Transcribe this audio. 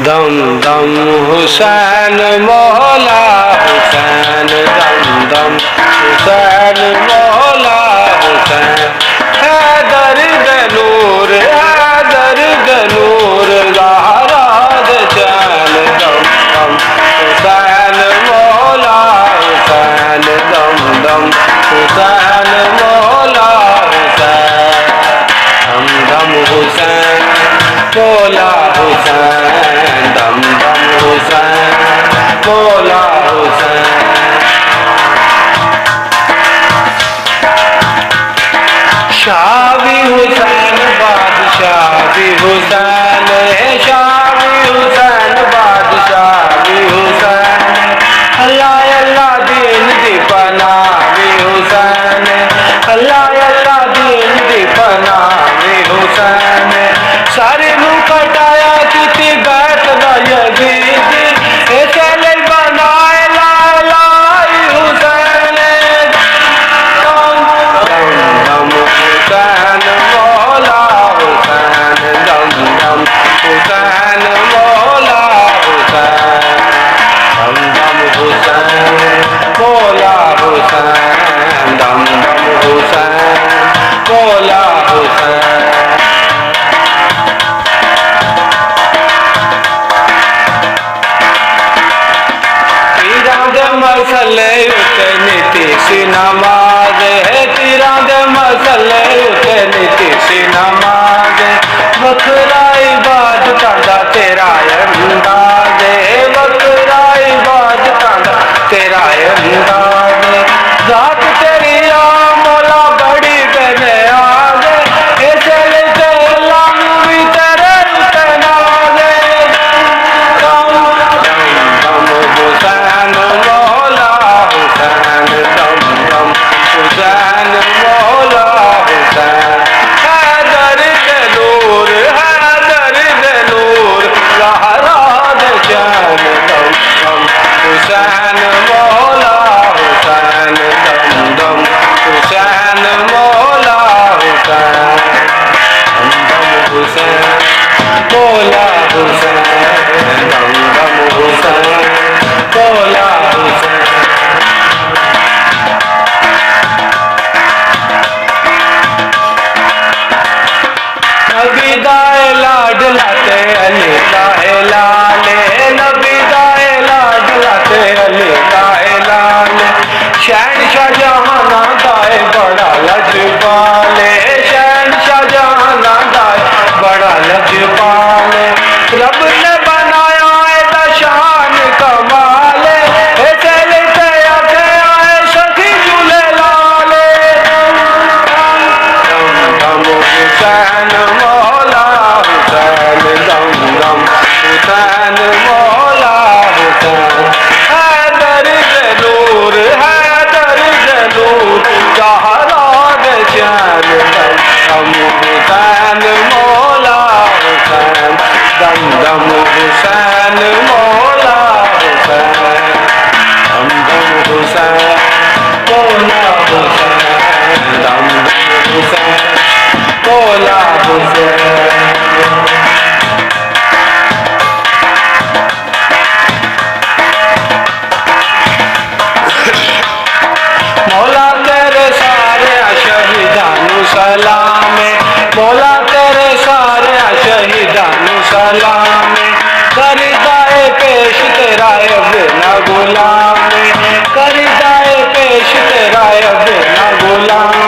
दम दम हुसैन मौला हुसैन, दम दम हुसैन मौला हुसैन। हैदर गनूर हैदर गनूर ज़हरा दे चैन, दम दम हुसैन मौला हुसैन, दम दम हुसैन मौला हुसैन। दम दम हुसैन मौला हुसैन, दम दम हुसैन मौला हुसैन। शाह भी हुसैन बादशाह भी हुसैन, शाह भी हुसैन बादशाह भी हुसैन। अल्लाह अल्लाह दीन दी पनाह भी हुसैन, अल्लाह अल्लाह दीन दी पनाह भी हुसैन। सारे मुँह कटाया किती बैत दा यजीद, ऐसे ले बनाए लाई हुसैन। दम दम हुसैन मौला हुसैन, दम दम हुसैन मौला हुसैन। दम दम हुसैन मौला हुसैन, दम दम हुसैन मौला हुसैन। मसले उते नीति सी नमाज है, तीरा दे मसले उते नीति सी नमाज। वखरा इबादत दा तेरा अंदाज है, वखरा इबादत दा तेरा अंदाज। जात तेरी आ मौला बड़ी बेनियाज, ऐसे लेते अल्लाह भी तेरे उते नाज। दम दम हुसैन मौला हुसैन, दम दम हुसैन मौला हुसैन। हैदर गनूर हैदर गनूर ज़हरा दे चैन, दम दम हुसैन मौला हुसैन, दम दम हुसैन मौला हुसैन। दम दम हुसैन मौला हुसैन, दम दम हुसैन मौला हुसैन। नबी दाए लाड लाते अली काहे लाले, नबी दाए लाड लाते अली काहे लाले। शहनशाह जहाना दाए बड़ा लजपाले, शहनशाह जहाना दाए बड़ा लजपाले। रब ने बनाया है शान कमाले, ऐसे लेते आते आए सखी झूले लाले। दम दम हुसैन मौला हुसैन, दम दम हुसैन मौला हुसैन। हैदर गनूर हैदर गनूर ज़हरा दे चैन, दम दम हुसैन मौला हुसैन, दम दम हुसैन मौला हुसैन। दम दम हुसैन मौला हुसैन, दम दम हुसैन मौला हुसैन। मौला तेरे सारे शहीदानू सलाम, मौला तेरे सारे शहीदानू सलाम। करिदाए पेश तेरा बिना गुलाम, करिदाए पेश तेरा बिना गुलाम।